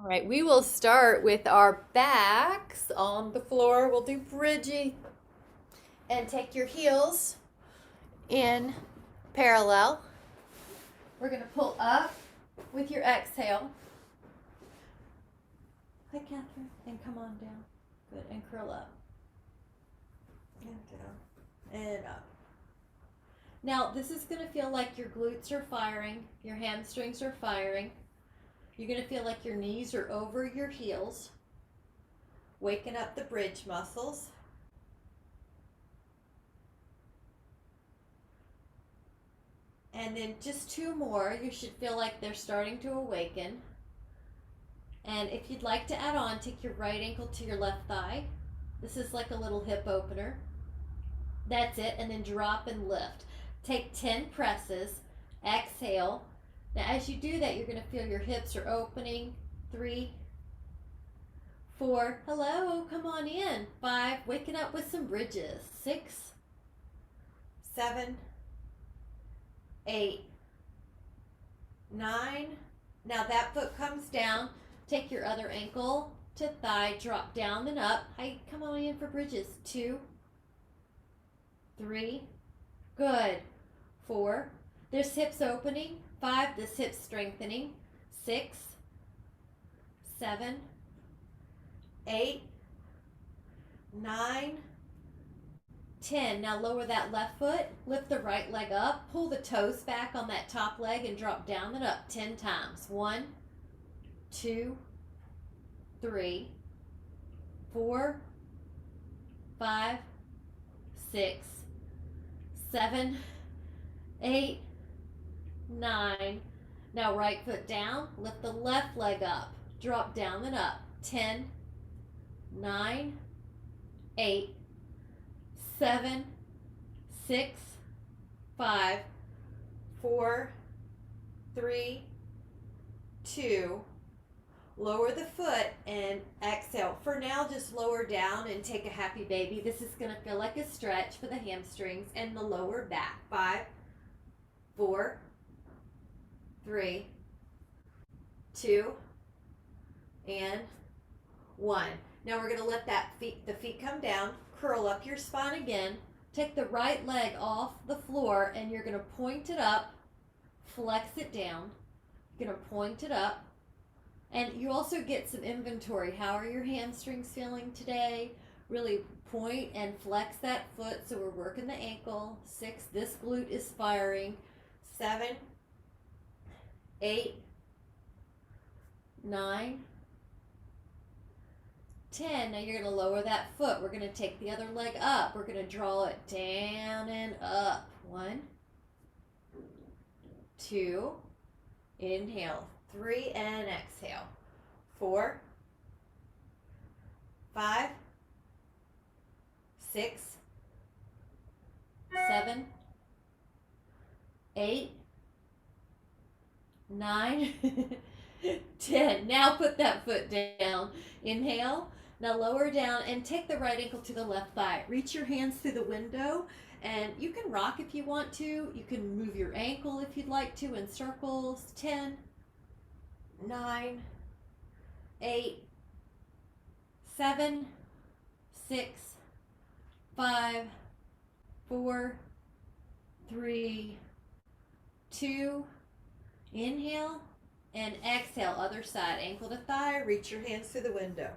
All right, we will start with our backs on the floor. We'll do bridging and take your heels in parallel. We're going to pull up with your exhale. Hi, Catherine. And come on down. Good. And curl up. And down. And up. Now, this is going to feel like your glutes are firing, your hamstrings are firing. You're going to feel like your knees are over your heels, waking up the bridge muscles. And then just two more, you should feel like they're starting to awaken. And if you'd like to add on, take your right ankle to your left thigh. This is like a little hip opener. That's it, and then drop and lift. Take 10 presses, exhale. Now as you do that, you're going to feel your hips are opening. 3, 4, hello, come on in. 5, waking up with some bridges. 6, 7, 8, 9. Now that foot comes down. Take your other ankle to thigh, drop down and up. Hi, come on in for bridges. 2, 3, good. 4, there's hips opening. 5, this hip strengthening. 6, 7, 8, 9, 10. Now lower that left foot, lift the right leg up, pull the toes back on that top leg and drop down and up 10 times. 1, 2, 3, 4, 5, 6, 7, 8, 9. Now right foot down, lift the left leg up, drop down and up. 10, 9, 8, 7, 6, 5, 4, 3, 2. Lower the foot and exhale. For now, just lower down and take a happy baby. This is going to feel like a stretch for the hamstrings and the lower back. 5, 4, 3, 2, and 1. Now we're going to let the feet come down, curl up your spine again, take the right leg off the floor, and you're going to point it up, flex it down. You're going to point it up, and you also get some inventory. How are your hamstrings feeling today? Really point and flex that foot, so we're working the ankle. 6, this glute is firing. 7, 8, 9, 10. Now you're going to lower that foot. We're going to take the other leg up. We're going to draw it down and up. 1, 2, inhale. 3, and exhale. 4, 5, 6, 7, 8, 9, 10. Now put that foot down. Inhale. Now lower down and take the right ankle to the left thigh. Reach your hands through the window, and you can rock if you want to. You can move your ankle if you'd like to in circles. 10, 9, 8, 7, 6, 5, 4, 3, 2, inhale, and exhale. Other side, ankle to thigh, reach your hands through the window.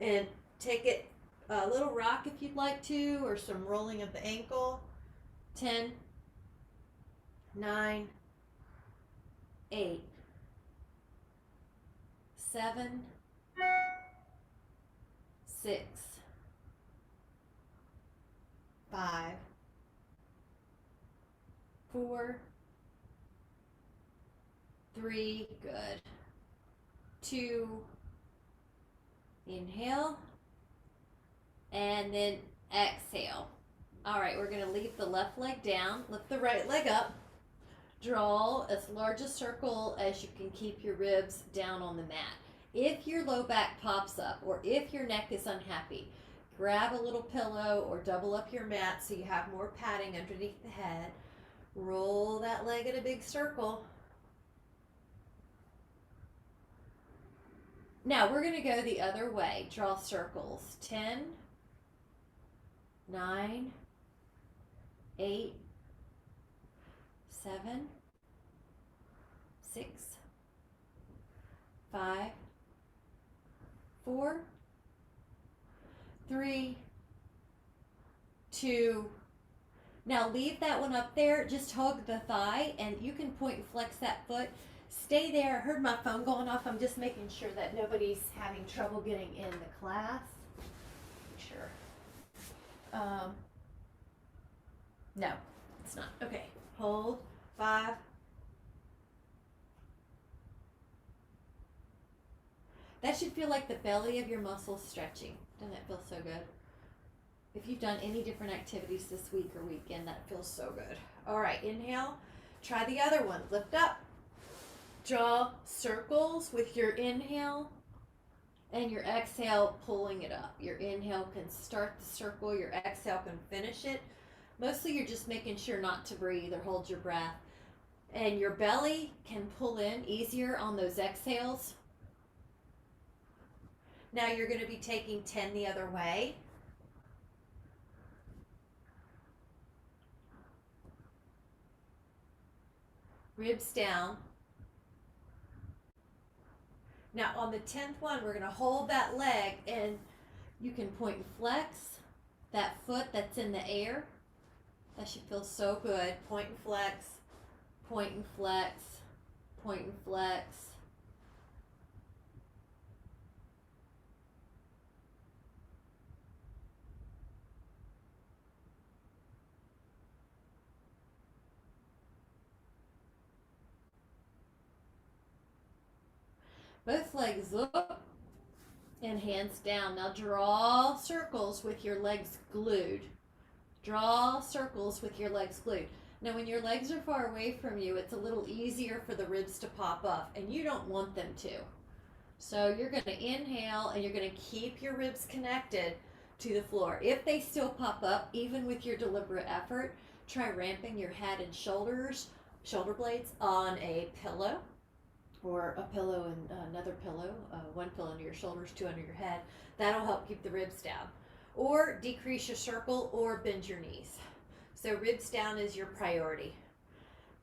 And take it a little rock if you'd like to, or some rolling of the ankle. 10, 9, 8, 7, 6, 5, 4, 3, good. 2, inhale, and then exhale. All right, we're going to leave the left leg down, lift the right leg up, draw as large a circle as you can, keep your ribs down on the mat. If your low back pops up, or if your neck is unhappy, grab a little pillow or double up your mat so you have more padding underneath the head. Roll that leg in a big circle. Now we're going to go the other way. Draw circles. 10, 9, 8, 7, 6, 5, 4, 3, 2. Now leave that one up there. Just hug the thigh, and you can point and flex that foot. Stay there. I heard my phone going off. I'm just making sure that nobody's having trouble getting in the class. Sure. No, it's not. Okay. Hold. 5. That should feel like the belly of your muscles stretching. Doesn't that feel so good? If you've done any different activities this week or weekend, that feels so good. All right, inhale. Try the other one. Lift up. Draw circles with your inhale and your exhale, pulling it up. Your inhale can start the circle. Your exhale can finish it. Mostly you're just making sure not to breathe or hold your breath. And your belly can pull in easier on those exhales. Now you're going to be taking 10 the other way. Ribs down. Now on the 10th one, we're going to hold that leg, and you can point and flex that foot that's in the air. That should feel so good. Point and flex, point and flex, point and flex. Both legs up and hands down. Now draw circles with your legs glued. Draw circles with your legs glued. Now when your legs are far away from you, it's a little easier for the ribs to pop up, and you don't want them to. So you're going to inhale, and you're going to keep your ribs connected to the floor. If they still pop up, even with your deliberate effort, try ramping your head and shoulder blades on a pillow, or a pillow and another pillow, one pillow under your shoulders, 2 under your head. That'll help keep the ribs down. Or decrease your circle or bend your knees. So ribs down is your priority.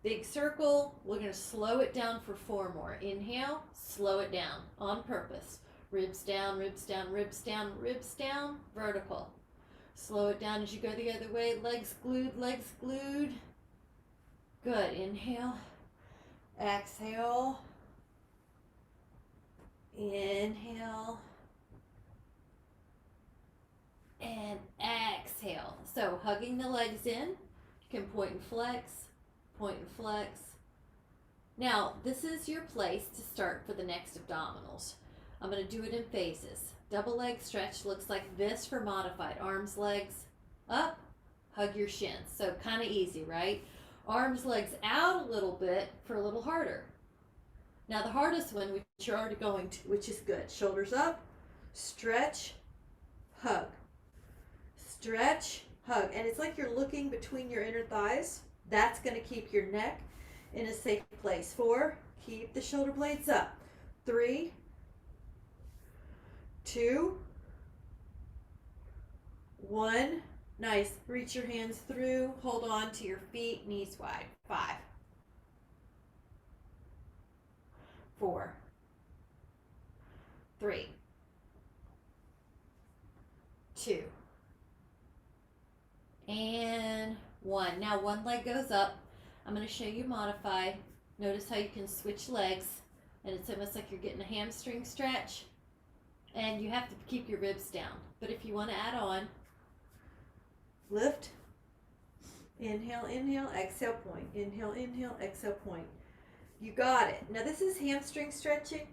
Big circle, we're going to slow it down for 4 more. Inhale, slow it down on purpose. Ribs down, ribs down, ribs down, ribs down, vertical. Slow it down as you go the other way. Legs glued, legs glued. Good. Inhale, exhale. Inhale and exhale. So hugging the legs in, you can point and flex, point and flex. Now this is your place to start for the next abdominals. I'm going to do it in phases. Double leg stretch looks like this for modified. Arms, legs up, hug your shins. So kind of easy, right? Arms, legs out a little bit for a little harder. Now the hardest one, which you're already going to, which is good. Shoulders up, stretch, hug. Stretch, hug. And it's like you're looking between your inner thighs. That's going to keep your neck in a safe place. 4, keep the shoulder blades up. 3, 2, 1. Nice. Reach your hands through. Hold on to your feet, knees wide. 5, 4, 3, 2, and 1. Now one leg goes up. I'm going to show you modify. Notice how you can switch legs, and it's almost like you're getting a hamstring stretch, and you have to keep your ribs down. But if you want to add on, lift, inhale, inhale, exhale, point. Inhale, inhale, exhale, point. You got it. Now this is hamstring stretching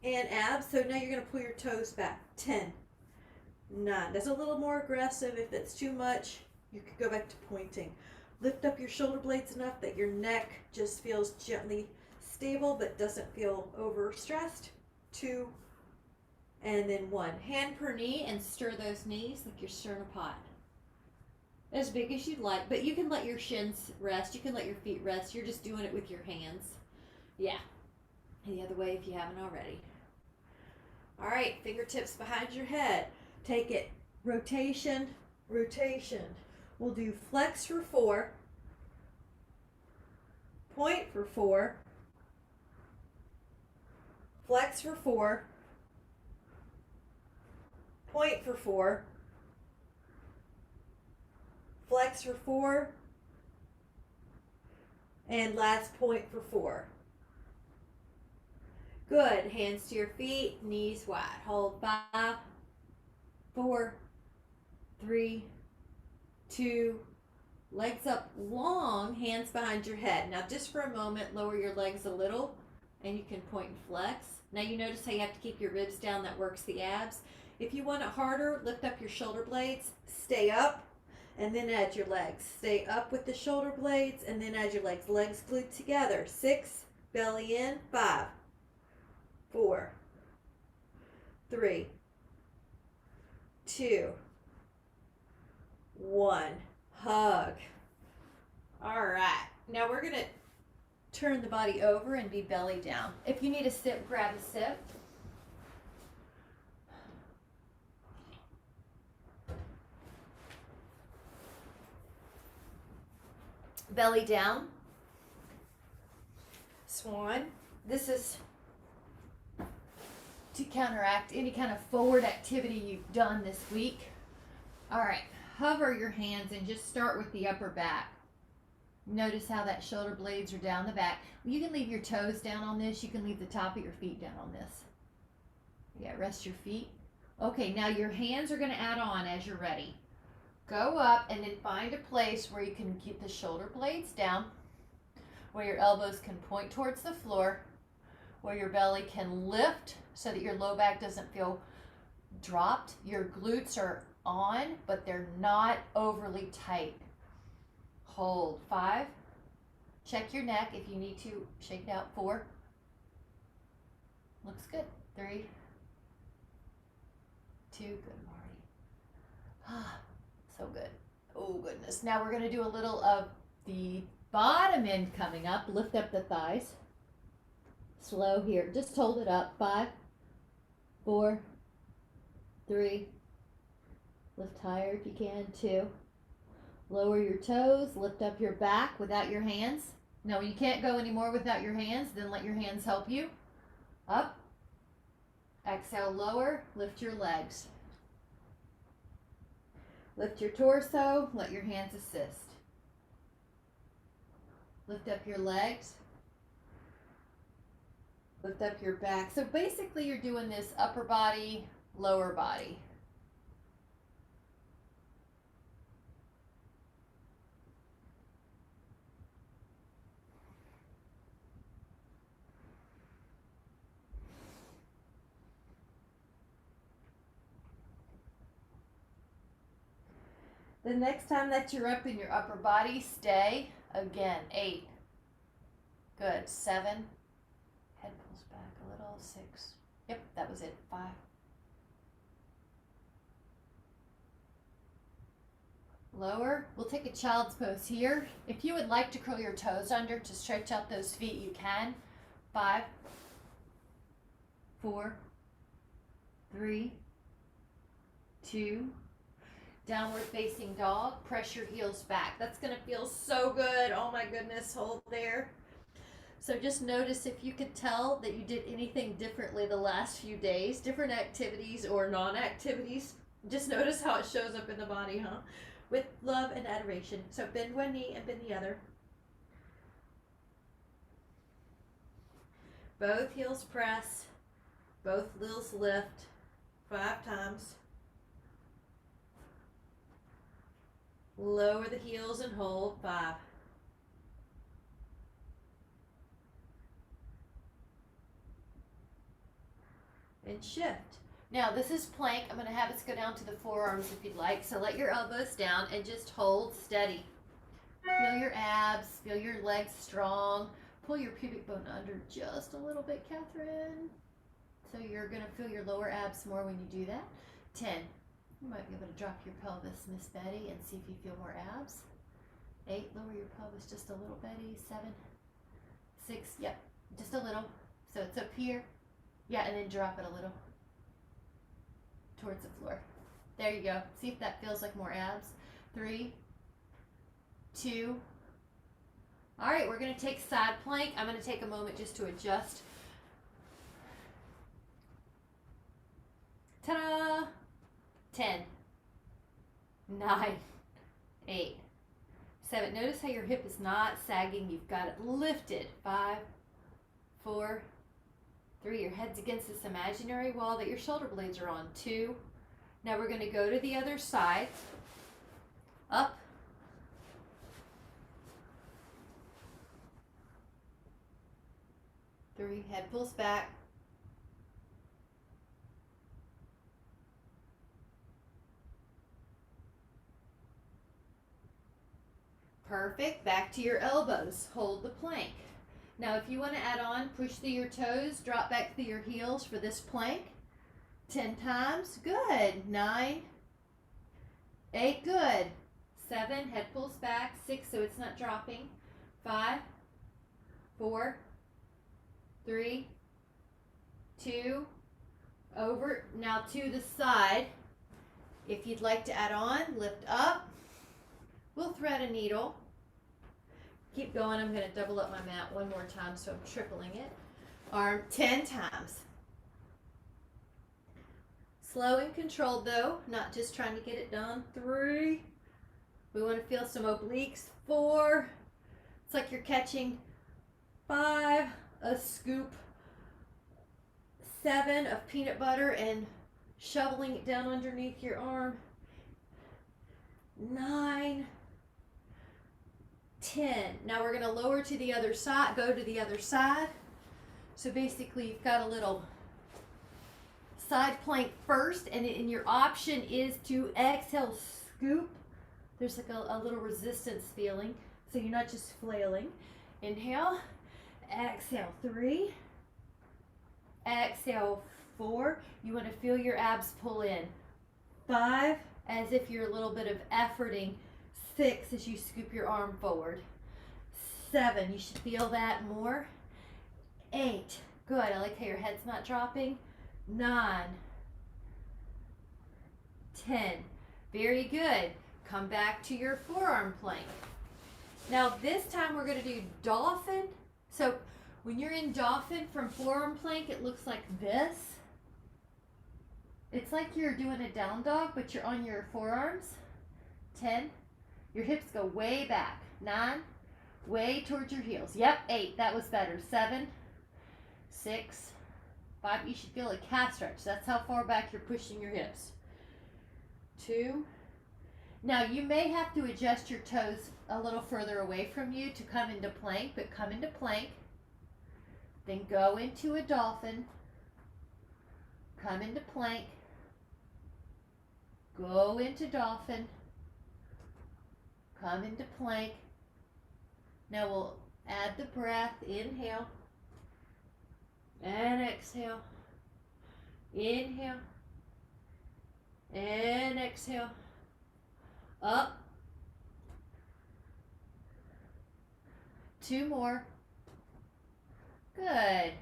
and abs, so now you're going to pull your toes back. 10, 9. That's a little more aggressive. If it's too much, you could go back to pointing. Lift up your shoulder blades enough that your neck just feels gently stable but doesn't feel overstressed. 2, and then 1. Hand per knee and stir those knees like you're stirring a pot. As big as you'd like, but you can let your shins rest. You can let your feet rest. You're just doing it with your hands. Yeah. And the other way if you haven't already. All right, fingertips behind your head. Take it, rotation, rotation. We'll do flex for 4, point for 4, flex for 4, point for 4, flex for 4, and last point for 4. Good. Hands to your feet, knees wide. Hold 5, 4, 3, 2, legs up long, hands behind your head. Now just for a moment, lower your legs a little and you can point and flex. Now you notice how you have to keep your ribs down, that works the abs. If you want it harder, lift up your shoulder blades, stay up, and then add your legs. Stay up with the shoulder blades and then add your legs. Legs glued together. 6, belly in, 5, 4, 3, 2, 1. Hug. All right. Now we're going to turn the body over and be belly down. If you need a sip, grab a sip. Belly down. Swan. This is to counteract any kind of forward activity you've done this week. All right. Hover your hands and just start with the upper back. Notice how that shoulder blades are down the back. You can leave your toes down on this. You can leave the top of your feet down on this. Yeah, rest your feet. Okay, now your hands are going to add on as you're ready. Go up and then find a place where you can keep the shoulder blades down, where your elbows can point towards the floor, where your belly can lift so that your low back doesn't feel dropped. Your glutes are on, but they're not overly tight. Hold. 5. Check your neck if you need to shake it out. 4. Looks good. 3, 2. Good, Marty. So good. Oh, goodness. Now we're going to do a little of the bottom end coming up. Lift up the thighs. Slow here. Just hold it up. 5, 4, 3. Lift higher if you can. 2. Lower your toes. Lift up your back without your hands. Now, when you can't go anymore without your hands, then let your hands help you. Up. Exhale, lower. Lift your legs. Lift your torso. Let your hands assist. Lift up your legs. Lift up your back. So basically, you're doing this upper body, lower body. The next time that you're up in your upper body, stay. Again, 8. Good. 7. Head pulls back a little. 6. Yep, that was it. 5. Lower. We'll take a child's pose here. If you would like to curl your toes under to stretch out those feet, you can. 5, 4, 3, 2, downward facing dog. Press your heels back. That's going to feel so good. Oh my goodness. Hold there. So just notice if you could tell that you did anything differently the last few days, different activities or non-activities. Just notice how it shows up in the body, huh? With love and adoration. So bend one knee and bend the other. Both heels press. Both heels lift. 5 times. Lower the heels and hold. 5. And shift. Now this is plank. I'm going to have us go down to the forearms if you'd like. So let your elbows down and just hold steady. Feel your abs. Feel your legs strong. Pull your pubic bone under just a little bit, Catherine. So you're going to feel your lower abs more when you do that. 10. You might be able to drop your pelvis, Miss Betty, and see if you feel more abs. 8, lower your pelvis just a little, Betty. 7, 6, yep, just a little. So it's up here. Yeah, and then drop it a little. towards the floor. There you go. See if that feels like more abs. 3, 2. All right, we're going to take side plank. I'm going to take a moment just to adjust. Ta-da! 10, 9, 8, 7. Notice how your hip is not sagging. You've got it lifted. 5, 4, 3. Your head's against this imaginary wall that your shoulder blades are on. 2. Now we're going to go to the other side. Up. 3. Head pulls back. Perfect. Back to your elbows. Hold the plank. Now if you want to add on, push through your toes, drop back through your heels for this plank. 10 times. Good. 9, 8. Good. 7. Head pulls back. 6, so it's not dropping. 5, 4, 3, 2. Over. Now to the side. If you'd like to add on, lift up. We'll thread a needle. Keep going. I'm going to double up my mat one more time, so I'm tripling it. Arm 10 times. Slow and controlled though, not just trying to get it done. 3. We want to feel some obliques. 4. It's like you're catching 5, a scoop. 7 of peanut butter and shoveling it down underneath your arm. 9, 10. Now we're going to lower to the other side, go to the other side. So basically you've got a little side plank first, and your option is to exhale, scoop. There's like a little resistance feeling, so you're not just flailing. Inhale, exhale, 3, exhale, 4. You want to feel your abs pull in. 5, as if you're a little bit of efforting. 6, as you scoop your arm forward. 7, you should feel that more. 8, good. I like how your head's not dropping. 9, 10, very good. Come back to your forearm plank. Now this time we're going to do dolphin. So when you're in dolphin from forearm plank, it looks like this. It's like you're doing a down dog, but you're on your forearms. 10, your hips go way back. 9, way towards your heels. Yep, 8, that was better. 7, 6, 5, you should feel a calf stretch. That's how far back you're pushing your hips. 2. Now you may have to adjust your toes a little further away from you to come into plank, but come into plank. Then go into a dolphin. Come into plank. Go into dolphin. Come into plank. Now we'll add the breath. Inhale. And exhale. Inhale. And exhale. Up. 2 more. Good.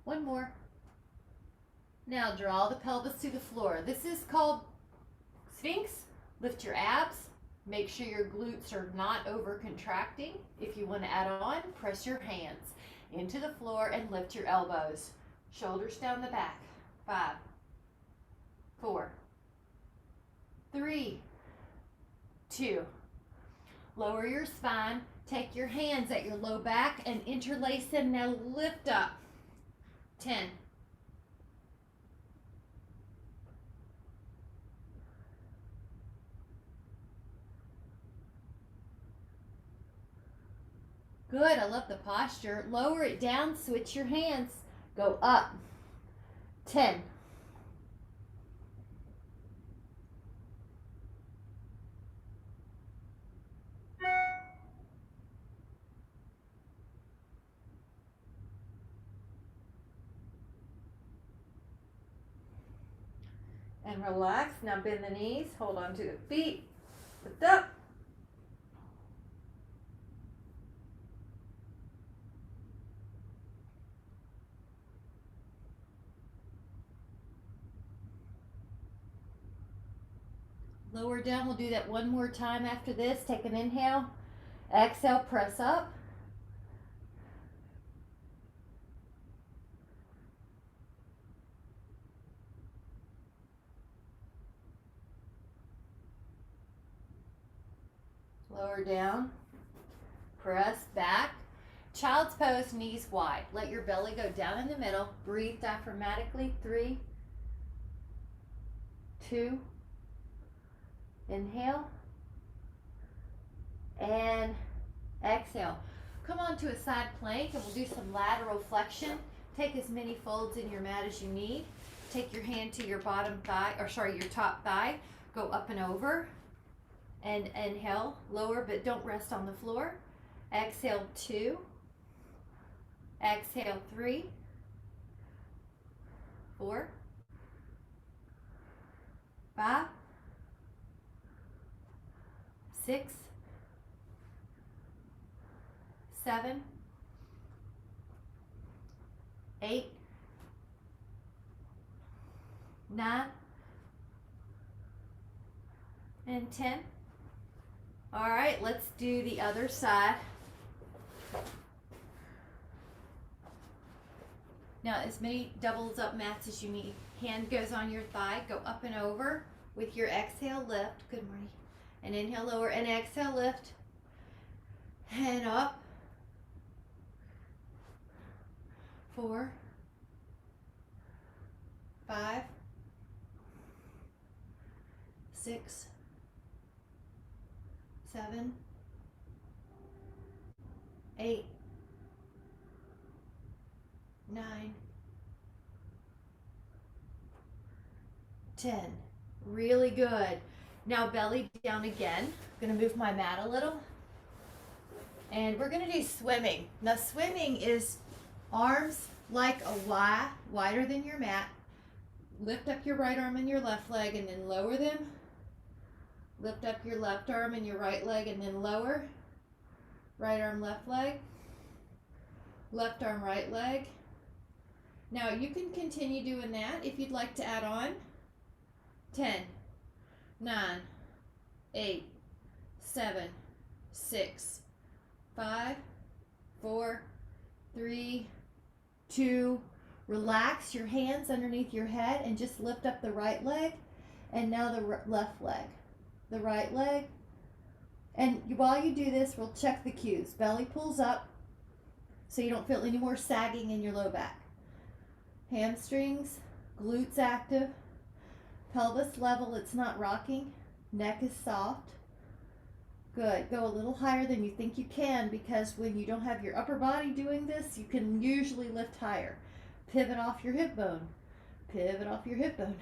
1 more. Now draw the pelvis to the floor. This is called Sphinx. Lift your abs. Make sure your glutes are not over contracting. If you want to add on, press your hands into the floor and lift your elbows. Shoulders down the back. 5, 4, 3, 2. Lower your spine. Take your hands at your low back and interlace them. Now lift up. 10. Good, I love the posture. Lower it down, switch your hands. Go up. 10. And relax. Now bend the knees. Hold on to the feet. Lift up. Lower down. We'll do that one more time after this. Take an inhale. Exhale, press up. Lower down. Press back. Child's pose, knees wide. Let your belly go down in the middle. Breathe diaphragmatically. 3, 2, inhale, and exhale. Come on to a side plank and we'll do some lateral flexion. Take as many folds in your mat as you need. Take your hand to your bottom thigh, or sorry, your top thigh. Go up and over, and inhale, lower, but don't rest on the floor. Exhale, 2. Exhale, 3, 4, 5, 6, 7, 8, 9, and 10. All right, let's do the other side. Now, as many doubles up mats as you need. Hand goes on your thigh, go up and over. With your exhale, lift. Good morning. And inhale, lower, and exhale, lift. And up. 4, 5, 6, 7, 8, 9, 10. Really good. Now belly down again. I'm going to move my mat a little. And we're going to do swimming. Now swimming is arms like a Y, wider than your mat. Lift up your right arm and your left leg and then lower them. Lift up your left arm and your right leg and then lower. Right arm, left leg. Left arm, right leg. Now you can continue doing that if you'd like to add on. 10, 9, 8, 7, 6, 5, 4, 3, 2. Relax your hands underneath your head and just lift up the right leg. And now the left leg. The right leg. And while you do this, we'll check the cues. Belly pulls up so you don't feel any more sagging in your low back. Hamstrings, glutes active. Pelvis level, it's not rocking. Neck is soft. Good. Go a little higher than you think you can, because when you don't have your upper body doing this, you can usually lift higher. Pivot off your hip bone. Pivot off your hip bone.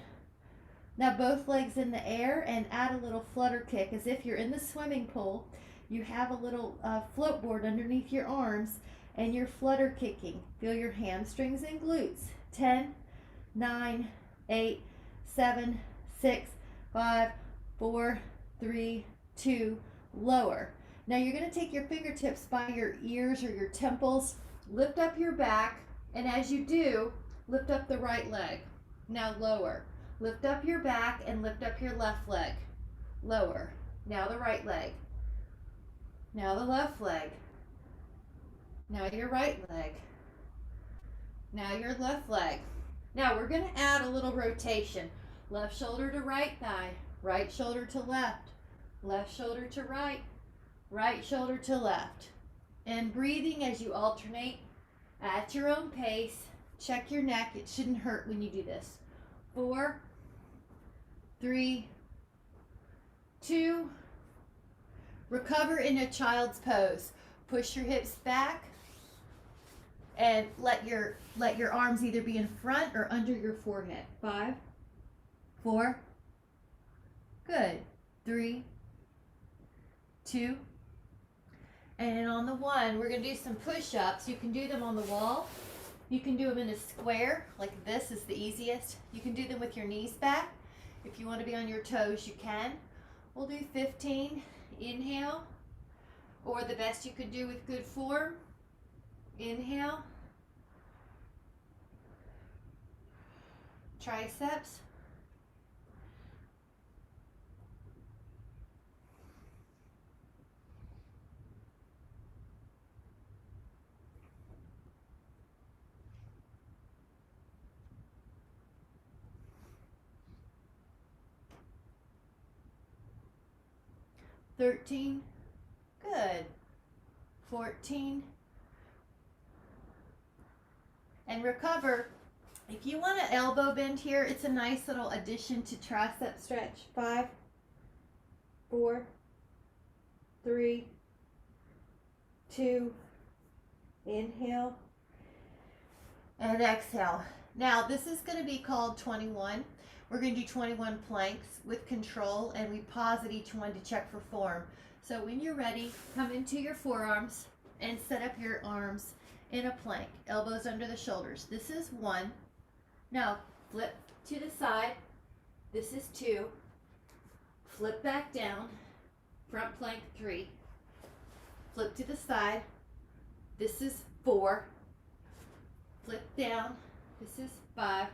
Now both legs in the air and add a little flutter kick as if you're in the swimming pool. You have a little float board underneath your arms and you're flutter kicking. Feel your hamstrings and glutes. 10, 9, 8, 7, 6, 5, 4, 3, 2, lower. Now you're going to take your fingertips by your ears or your temples, lift up your back, and as you do, lift up the right leg. Now lower. Lift up your back and lift up your left leg. Lower. Now the right leg. Now the left leg. Now your right leg. Now your left leg. Now we're going to add a little rotation. Left shoulder to right thigh. Right shoulder to left. Left shoulder to right. Right shoulder to left. And breathing as you alternate at your own pace. Check your neck. It shouldn't hurt when you do this. 4, 3, 2. Recover in a child's pose. Push your hips back and let your arms either be in front or under your forehead. 5, 4. Good. 3, 2. And on the 1, we're going to do some push-ups. You can do them on the wall. You can do them in a square, like this is the easiest. You can do them with your knees back. If you want to be on your toes, you can. We'll do 15. Inhale, or the best you could do with good form. Inhale. Triceps. 13, good, 14, and recover. If you want an elbow bend here, it's a nice little addition to tricep stretch. 5, 4, 3, 2, inhale, and exhale. Now this is going to be called 21. We're going to do 21 planks with control, and we pause at each one to check for form. So when you're ready, come into your forearms and set up your arms in a plank, elbows under the shoulders. This is 1. Now flip to the side. This is 2. Flip back down. Front plank 3. Flip to the side. This is 4. Flip down. This is 5.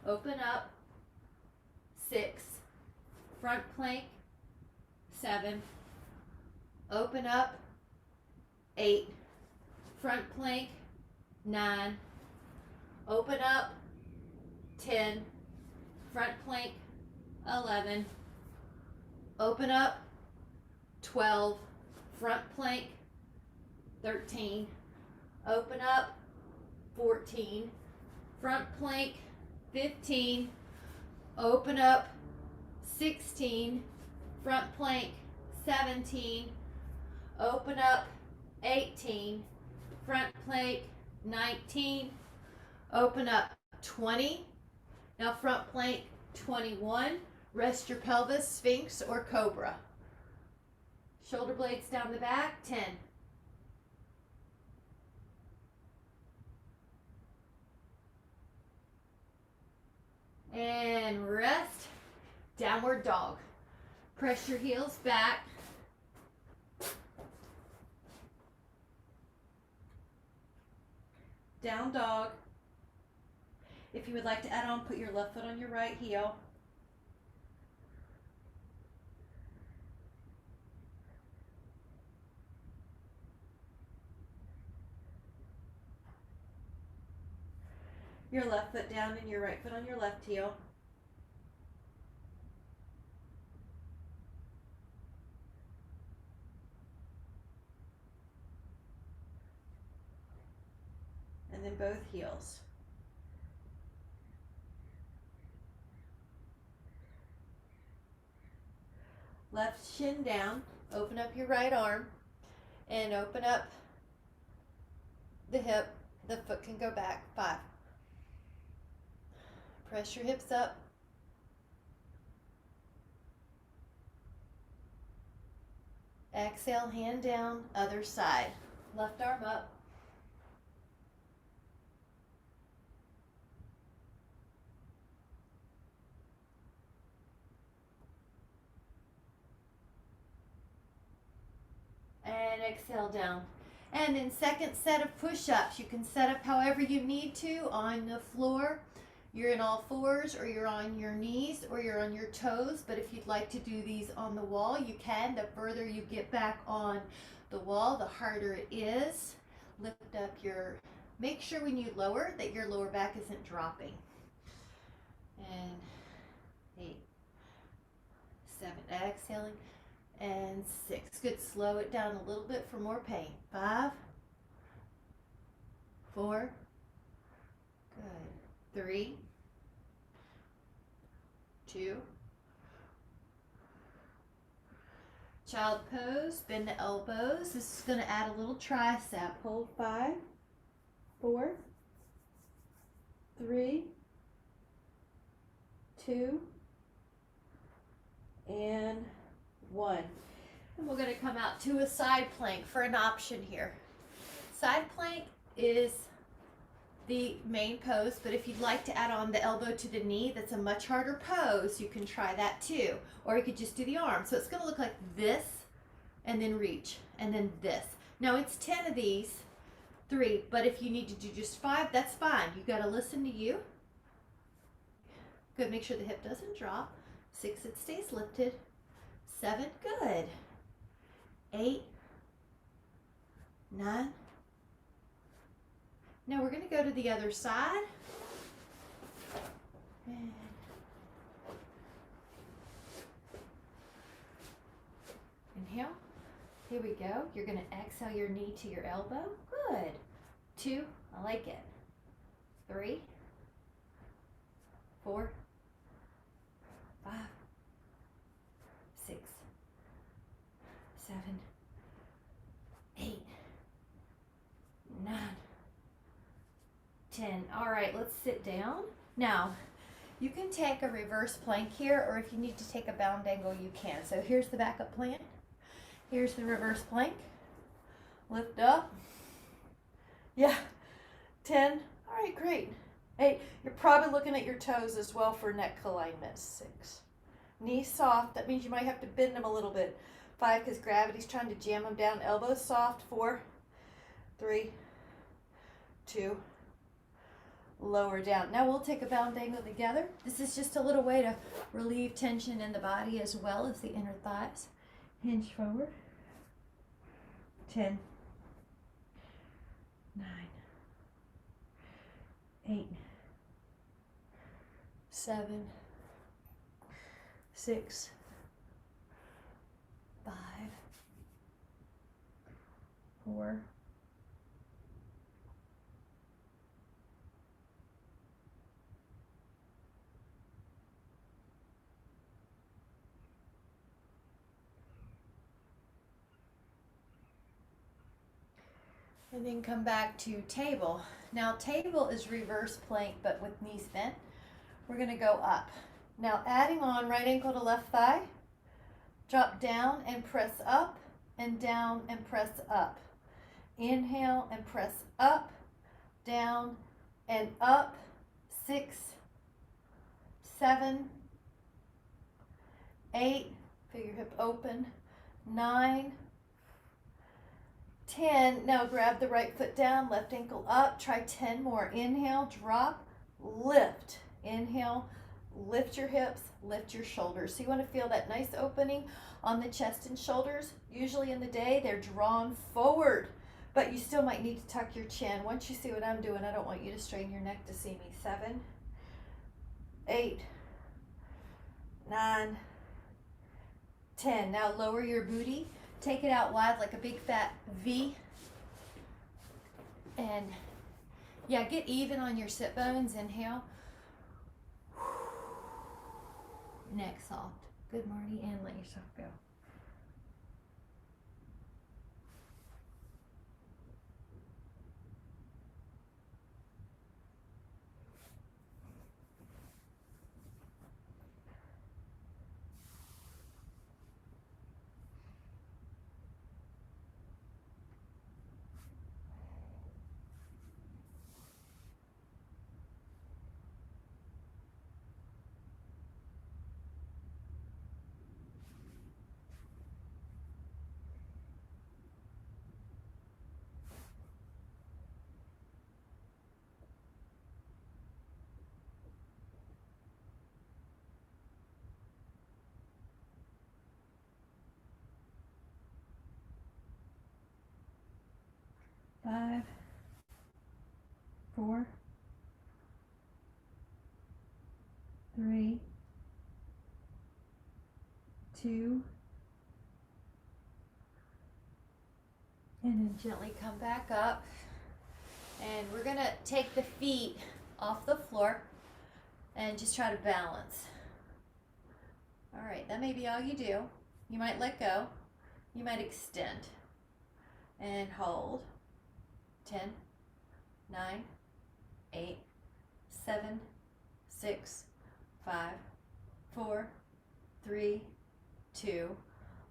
Open up. 6. Front plank 7. Open up. 8. Front plank 9. Open up. 10. Front plank 11. Open up. 12. Front plank 13. Open up. 14. Front plank 15. Open up. 16. Front plank 17. Open up. 18. Front plank 19. Open up. 20. Now front plank 21. Rest your pelvis, Sphinx or Cobra. Shoulder blades down the back. 10. And rest. Downward dog. Press your heels back. Down dog. If you would like to add on, put your left foot on your right heel. Your left foot down and your right foot on your left heel. And then both heels. Left shin down. Open up your right arm and open up the hip. The foot can go back. 5. Press your hips up. Exhale, hand down, other side. Left arm up. And exhale down. And then second set of push-ups. You can set up however you need to on the floor. You're in all fours, or you're on your knees, or you're on your toes. But if you'd like to do these on the wall, you can. The further you get back on the wall, the harder it is. Lift up your, make sure when you lower that your lower back isn't dropping. And 8, 7, exhaling, and 6. Good, slow it down a little bit for more pain. 5, 4, good, 3, 2, child pose, bend the elbows. This is going to add a little tricep. Hold 5, 4, 3, 2, and 1. And we're going to come out to a side plank for an option here. Side plank is the main pose, but if you'd like to add on the elbow to the knee, that's a much harder pose. You can try that too. Or you could just do the arm. So it's going to look like this, and then reach, and then this. Now it's 10 of these, 3, but if you need to do just 5, that's fine. You got to listen to you. Good, make sure the hip doesn't drop. 6, it stays lifted. 7, good. 8, 9. Now we're going to go to the other side. inhale. Here we go. You're going to exhale your knee to your elbow. Good. 2, I like it. 3, 4, 5, 6, 7, 8, 9, 10. All right, let's sit down. Now, you can take a reverse plank here, or if you need to take a bound angle, you can. So here's the backup plan. Here's the reverse plank. Lift up. Yeah, 10. All right, great. 8. You're probably looking at your toes as well for neck alignment. 6. Knees soft. That means you might have to bend them a little bit. 5, because gravity's trying to jam them down. Elbows soft. 4, 3, 2, lower down. Now we'll take a bound angle together. This is just a little way to relieve tension in the body as well as the inner thighs. Hinge forward. 10, 9, 8, 7, 6, 5, 4, 3. And then come back to table. Now table is reverse plank, but with knees bent. We're going to go up. Now adding on right ankle to left thigh, drop down and press up, and down and press up. Inhale and press up, down and up. 6, 7, 8, feel your hip open. 9, 10. Now grab the right foot down, left ankle up. Try 10 more. Inhale, drop, lift. Inhale, lift your hips, lift your shoulders. So you want to feel that nice opening on the chest and shoulders. Usually in the day, they're drawn forward, but you still might need to tuck your chin. Once you see what I'm doing, I don't want you to strain your neck to see me. 7, 8, 9, 10. Now lower your booty. Take it out wide like a big fat V. And yeah, get even on your sit bones. Inhale. Neck soft. Good, Marty. And let yourself go. Five, 4, 3, 2, and then gently come back up. And we're going to take the feet off the floor and just try to balance. All right, that may be all you do. You might let go. You might extend and hold. 10, 9, 8, 7, 6, 5, 4, 3, 2.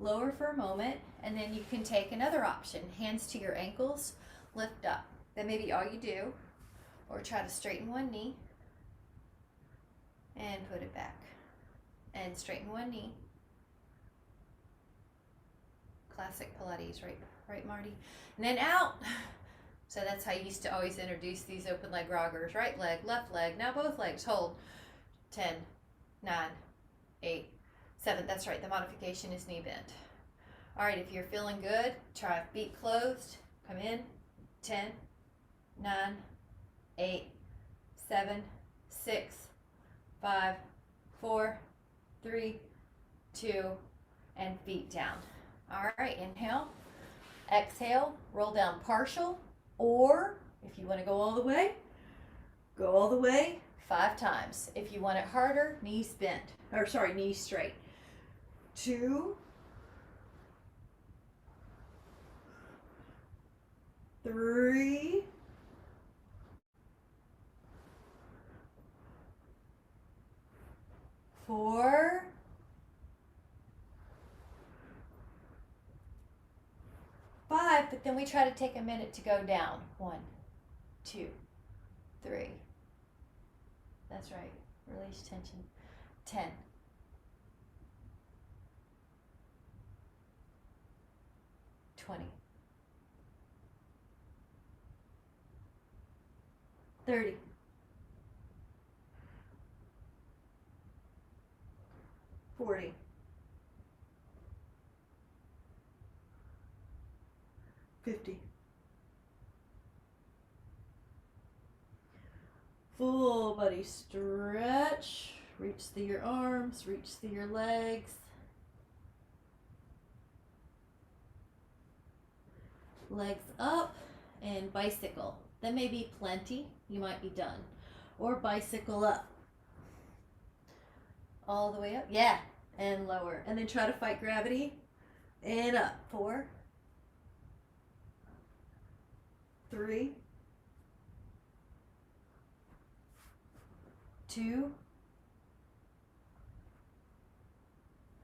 Lower for a moment, and then you can take another option. Hands to your ankles, lift up. That may be all you do. Or try to straighten one knee and put it back. And straighten one knee. Classic Pilates, right, Marty? And then out. So that's how you used to always introduce these open leg roggers. Right leg, left leg. Now both legs. Hold. 10, 9, 8, 7. That's right. The modification is knee bend. All right. If you're feeling good, try feet closed. Come in. 10, 9, 8, 7, 6, 5, 4, 3, 2, and feet down. All right, inhale, exhale, roll down partial, or if you want to go all the way 5 times. If you want it harder, knees bent, or sorry, knees straight. 2, 3, 4, 5, but then we try to take a minute to go down. 1, 2, 3. That's right. Release tension. 10. 20. 30. 40. 50. Full body stretch. Reach through your arms, reach through your legs. Legs up and bicycle. That may be plenty. You might be done. Or bicycle up. All the way up. Yeah. And lower. And then try to fight gravity. And up. 4, 3, 2,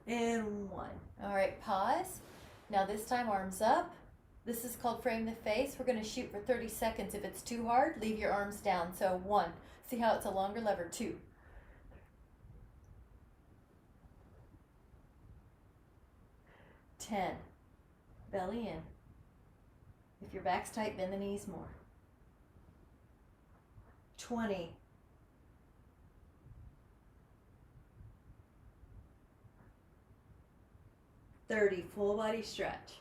and 1. All right, pause. Now this time arms up. This is called frame the face. We're going to shoot for 30 seconds. If it's too hard, leave your arms down. So 1. See how it's a longer lever. 2. 10. Belly in. If your back's tight, bend the knees more. 20. 30. Full body stretch.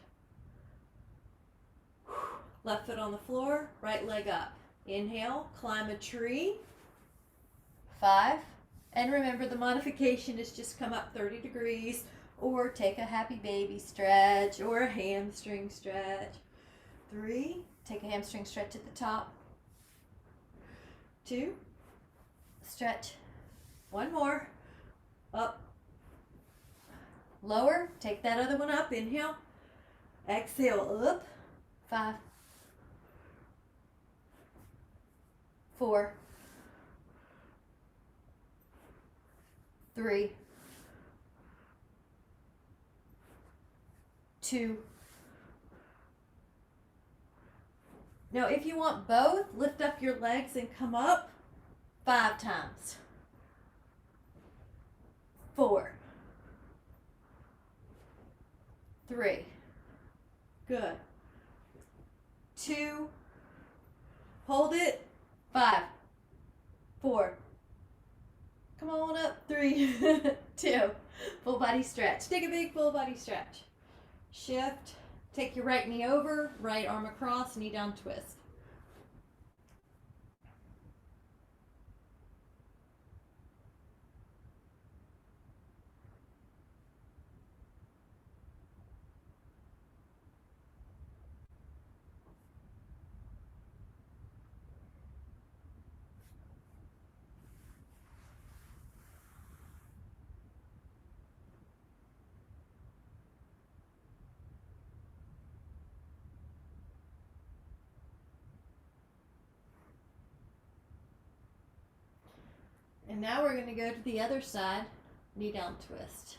Left foot on the floor, right leg up. Inhale, climb a tree. 5. And remember, the modification is just come up 30 degrees or take a happy baby stretch or a hamstring stretch. 3. Take a hamstring stretch at the top. 2. Stretch. 1 more. Up. Lower. Take that other one up. Inhale. Exhale. Up. 5. 4. 3. 2. Now, if you want both, lift up your legs and come up 5 times. 4. 3. Good. 2. Hold it. 5. 4. Come on up. 3. 2. Full body stretch. Take a big full body stretch. Shift. Take your right knee over, right arm across, knee down, twist. And now we're going to go to the other side, knee down twist.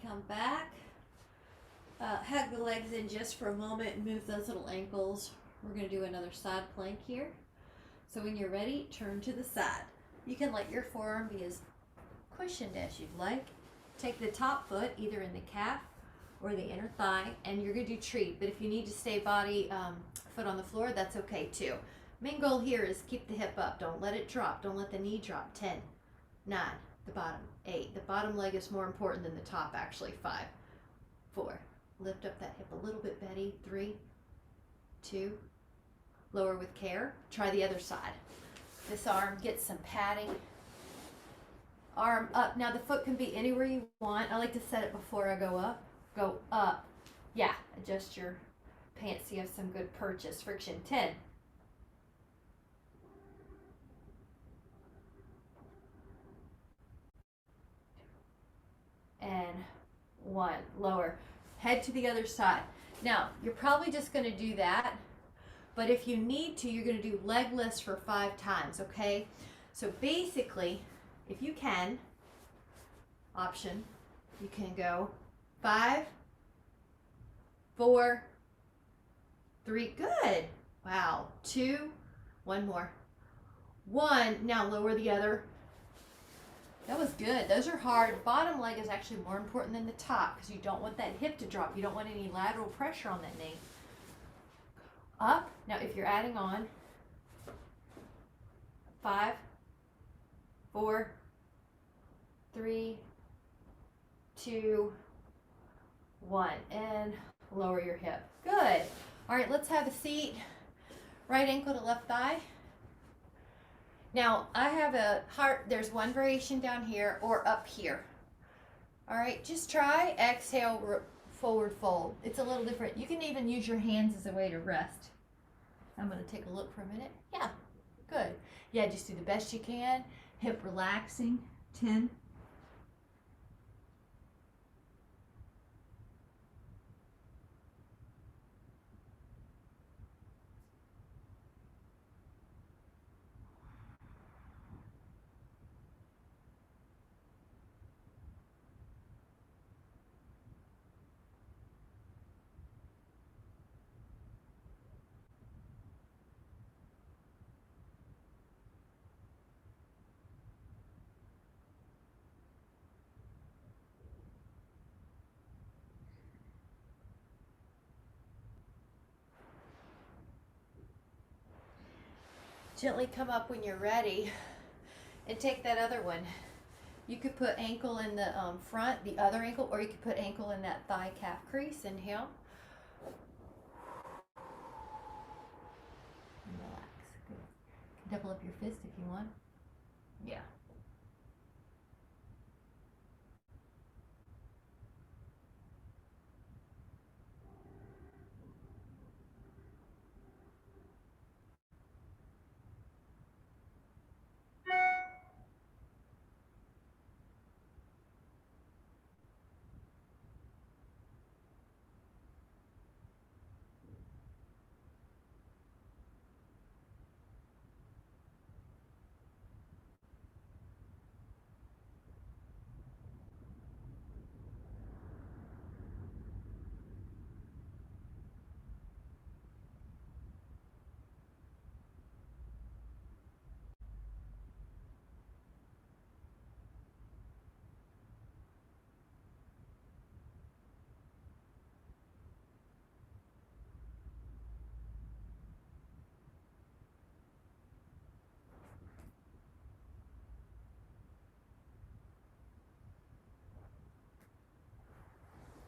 come back. Hug the legs in just for a moment and move those little ankles. We're going to do another side plank here. So when you're ready, turn to the side. You can let your forearm be as cushioned as you'd like. Take the top foot either in the calf or the inner thigh, and you're going to do tree. But if you need to stay foot on the floor, that's okay too. Main goal here is keep the hip up. Don't let it drop. Don't let the knee drop. 10, 9, the bottom, 8. The bottom leg is more important than the top, actually. 5, 4. Lift up that hip a little bit, Betty. 3, 2. Lower with care. Try the other side. This arm, get some padding. Arm up. Now the foot can be anywhere you want. I like to set it before I go up. Go up. Yeah, adjust your pants so you have some good purchase. Friction. 10. And 1. Lower. Head to the other side. Now, you're probably just going to do that, but if you need to, you're going to do leg lifts for 5 times, okay? So basically, if you can, you can go 5, 4, 3, good. Wow, 2, 1 more. 1, now lower the other. That was good. Those are hard. Bottom leg is actually more important than the top because you don't want that hip to drop. You don't want any lateral pressure on that knee. Up. Now if you're adding on, 5, 4, 3, 2, 1, and lower your hip. Good. All right, let's have a seat. Right ankle to left thigh. Now, I have a heart, there's one variation down here or up here. All right, just try, exhale, forward fold. It's a little different. You can even use your hands as a way to rest. I'm gonna take a look for a minute. Yeah, good. Yeah, just do the best you can. Hip relaxing, 10. Gently come up when you're ready and take that other one. You could put ankle in the front, the other ankle, or you could put ankle in that thigh calf crease. Inhale. And relax. Good. You can double up your fist if you want. Yeah.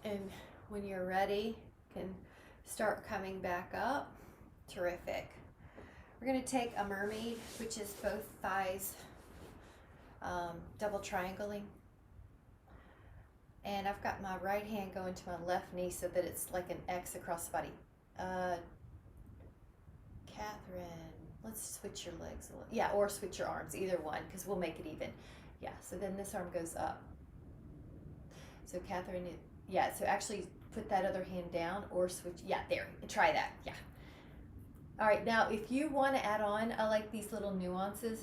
And when you're ready, you can start coming back up. Terrific. We're going to take a mermaid, which is both thighs double triangling. And I've got my right hand going to my left knee so that it's like an X across the body. Catherine, let's switch your legs a little. Yeah, or switch your arms, either one, because we'll make it even. Yeah, so then this arm goes up. So Catherine, yeah, so actually put that other hand down or switch. Yeah, there, try that, yeah. All right, now if you want to add on, I like these little nuances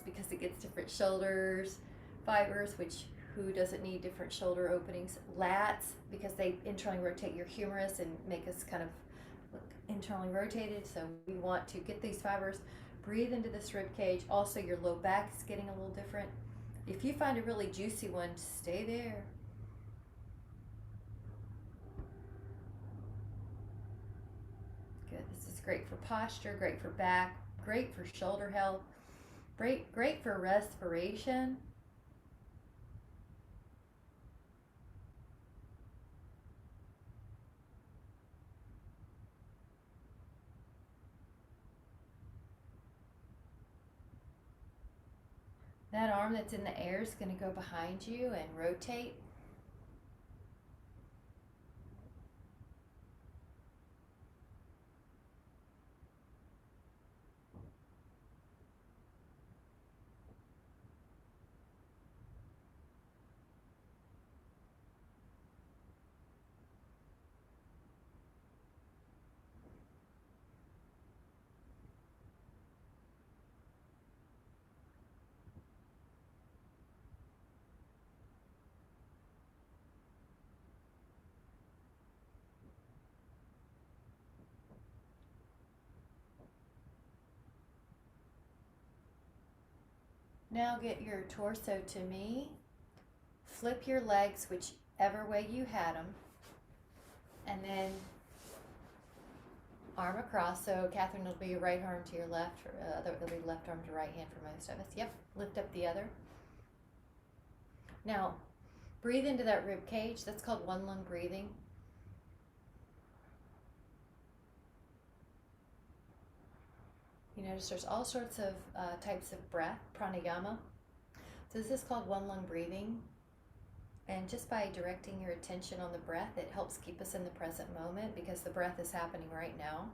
because it gets different shoulders, fibers, which who doesn't need different shoulder openings. Lats, because they internally rotate your humerus and make us kind of look internally rotated. So we want to get these fibers, breathe into this rib cage. Also, your low back is getting a little different. If you find a really juicy one, stay there. Good. This is great for posture, great for back, great for shoulder health, great for respiration. That arm that's in the air is going to go behind you and rotate. Now get your torso to me. Flip your legs whichever way you had them. And then arm across. So Catherine, it'll be your right arm to your left. It'll be left arm to right hand for most of us. Yep. Lift up the other. Now, breathe into that rib cage. That's called one lung breathing. You notice there's all sorts of types of breath, pranayama. So this is called one lung breathing. And just by directing your attention on the breath, it helps keep us in the present moment because the breath is happening right now.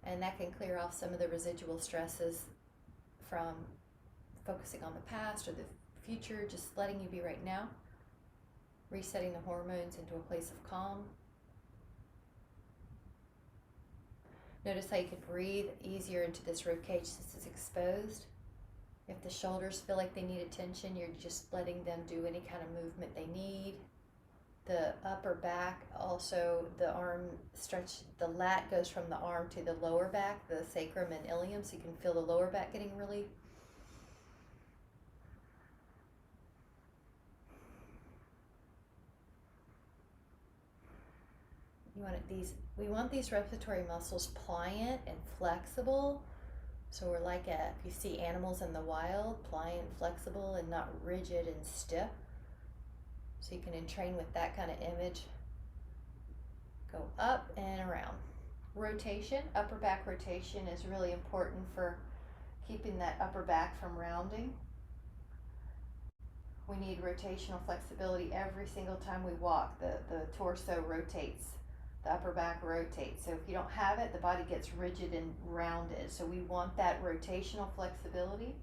And that can clear off some of the residual stresses from focusing on the past or the future, just letting you be right now, resetting the hormones into a place of calm. Notice how you can breathe easier into this rib cage since it's exposed. If the shoulders feel like they need attention, you're just letting them do any kind of movement they need. The upper back, also the arm stretch, the lat goes from the arm to the lower back, the sacrum and ilium, so you can feel the lower back getting really. We want these respiratory muscles pliant and flexible. So we're like if you see animals in the wild, pliant, flexible, and not rigid and stiff. So you can entrain with that kind of image. Go up and around. Rotation, upper back rotation is really important for keeping that upper back from rounding. We need rotational flexibility every single time we walk. The torso rotates. The upper back rotates. So if you don't have it, the body gets rigid and rounded. So we want that rotational flexibility.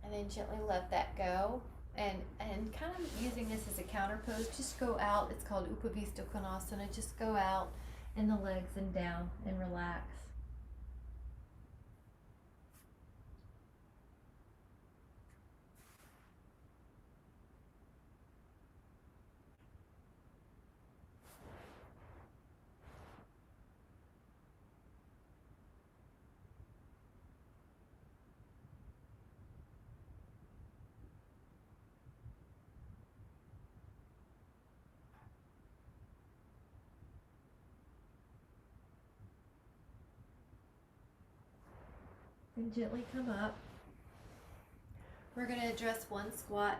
And then gently let that go. And kind of using this as a counter pose, just go out. It's called Upavista Quinasana. Just go out in the legs and down and relax. And gently come up. We're going to address one squat.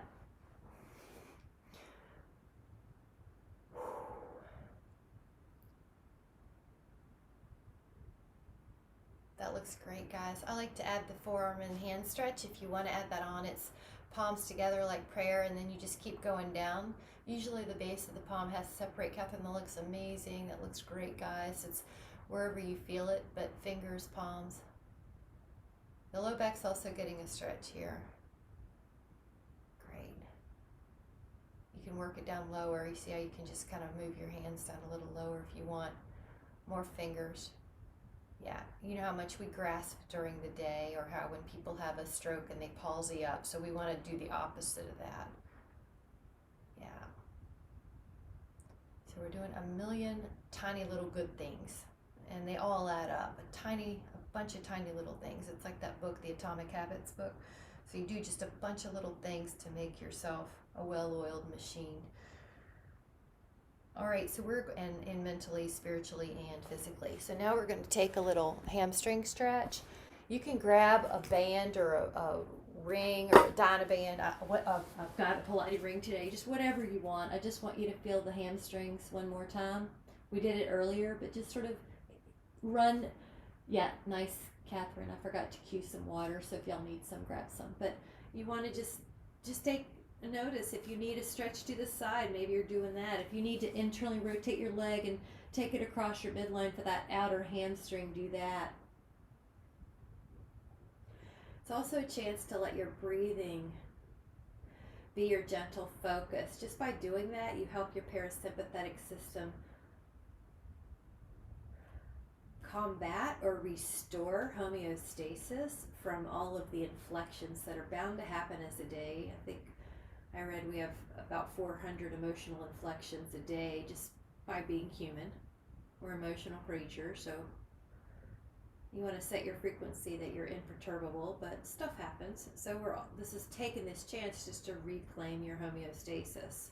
That looks great, guys. I like to add the forearm and hand stretch. If you want to add that on, it's palms together like prayer, and then you just keep going down. Usually the base of the palm has to separate. Catherine, that looks amazing. That looks great, guys. It's wherever you feel it, but fingers, palms. The low back's also getting a stretch here. Great. You can work it down lower. You see how you can just kind of move your hands down a little lower if you want. More fingers. Yeah, you know how much we grasp during the day, or how when people have a stroke and they palsy up, so we want to do the opposite of that. Yeah. So we're doing a million tiny little good things, and they all add up. A bunch of tiny little things. It's like that book, the Atomic Habits book. So you do just a bunch of little things to make yourself a well-oiled machine. All right, so we're in mentally, spiritually, and physically. So now we're going to take a little hamstring stretch. You can grab a band or a ring or a Dynaband. I've got a Pilates ring today, just whatever you want. I just want you to feel the hamstrings one more time. We did it earlier, but just sort of run. Yeah, nice, Catherine. I forgot to cue some water, so if y'all need some, grab some. But you want to just take notice. If you need a stretch to the side, maybe you're doing that. If you need to internally rotate your leg and take it across your midline for that outer hamstring, do that. It's also a chance to let your breathing be your gentle focus. Just by doing that, you help your parasympathetic system combat or restore homeostasis from all of the inflections that are bound to happen as a day. I think I read we have about 400 emotional inflections a day just by being human. We're emotional creatures, so you want to set your frequency that you're imperturbable, but stuff happens. So this is taking this chance just to reclaim your homeostasis.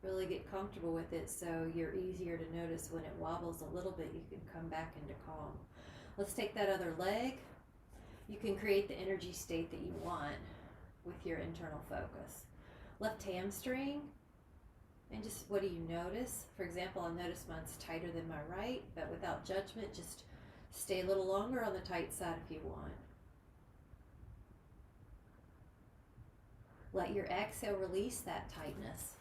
Really get comfortable with it so you're easier to notice when it wobbles a little bit. You can come back into calm. Let's take that other leg. You can create the energy state that you want with your internal focus. Left hamstring, and just what do you notice? For example, I notice mine's tighter than my right, but without judgment, just stay a little longer on the tight side if you want. Let your exhale release that tightness.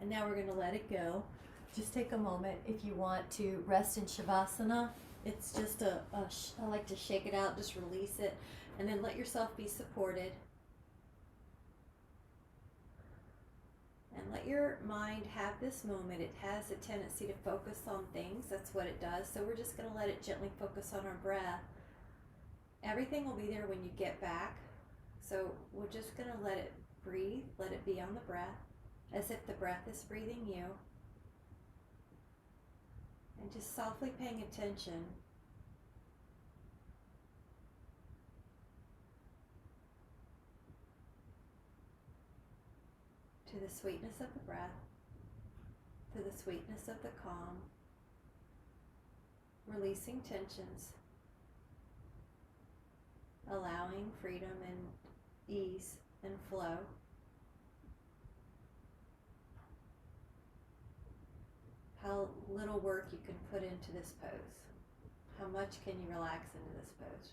And now we're going to let it go. Just take a moment if you want to rest in Shavasana. It's just I like to shake it out, just release it, and then let yourself be supported. And let your mind have this moment. It has a tendency to focus on things. That's what it does. So we're just going to let it gently focus on our breath. Everything will be there when you get back. So we're just going to let it breathe, let it be on the breath, as if the breath is breathing you. And just softly paying attention to the sweetness of the breath, to the sweetness of the calm, releasing tensions, allowing freedom and ease and flow. How little work you can put into this pose. How much can you relax into this pose?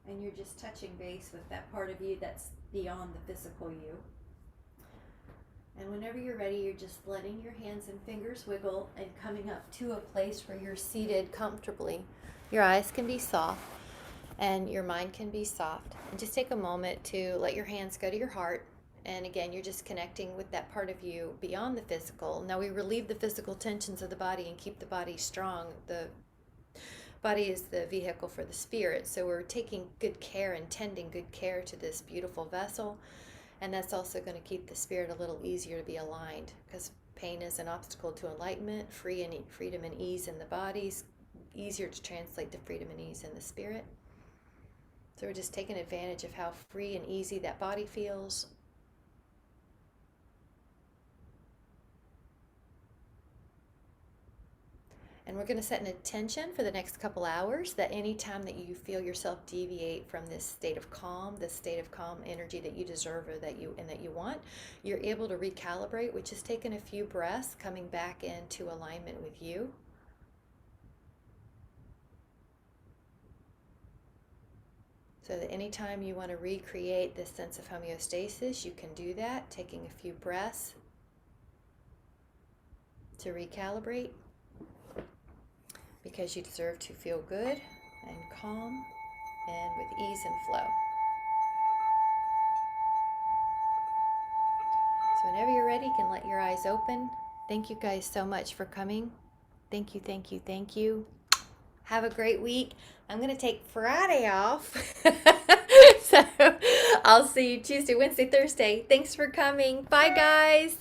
And you're just touching base with that part of you that's beyond the physical you. And whenever you're ready, you're just letting your hands and fingers wiggle and coming up to a place where you're seated comfortably. Your eyes can be soft. and your mind can be soft. And just take a moment to let your hands go to your heart. And again, you're just connecting with that part of you beyond the physical. Now we relieve the physical tensions of the body and keep the body strong. The body is the vehicle for the spirit. So we're taking good care and tending good care to this beautiful vessel. And that's also going to keep the spirit a little easier to be aligned, because pain is an obstacle to enlightenment. Freedom and ease in the body is easier to translate to freedom and ease in the spirit. So we're just taking advantage of how free and easy that body feels. And we're going to set an intention for the next couple hours that anytime that you feel yourself deviate from this state of calm energy that you deserve or that you want, you're able to recalibrate, which is taking a few breaths, coming back into alignment with you. So that anytime you want to recreate this sense of homeostasis, you can do that, taking a few breaths to recalibrate, because you deserve to feel good and calm and with ease and flow. So whenever you're ready, you can let your eyes open. Thank you guys so much for coming. Thank you, thank you, thank you. Have a great week. I'm going to take Friday off. So I'll see you Tuesday, Wednesday, Thursday. Thanks for coming. Bye, guys.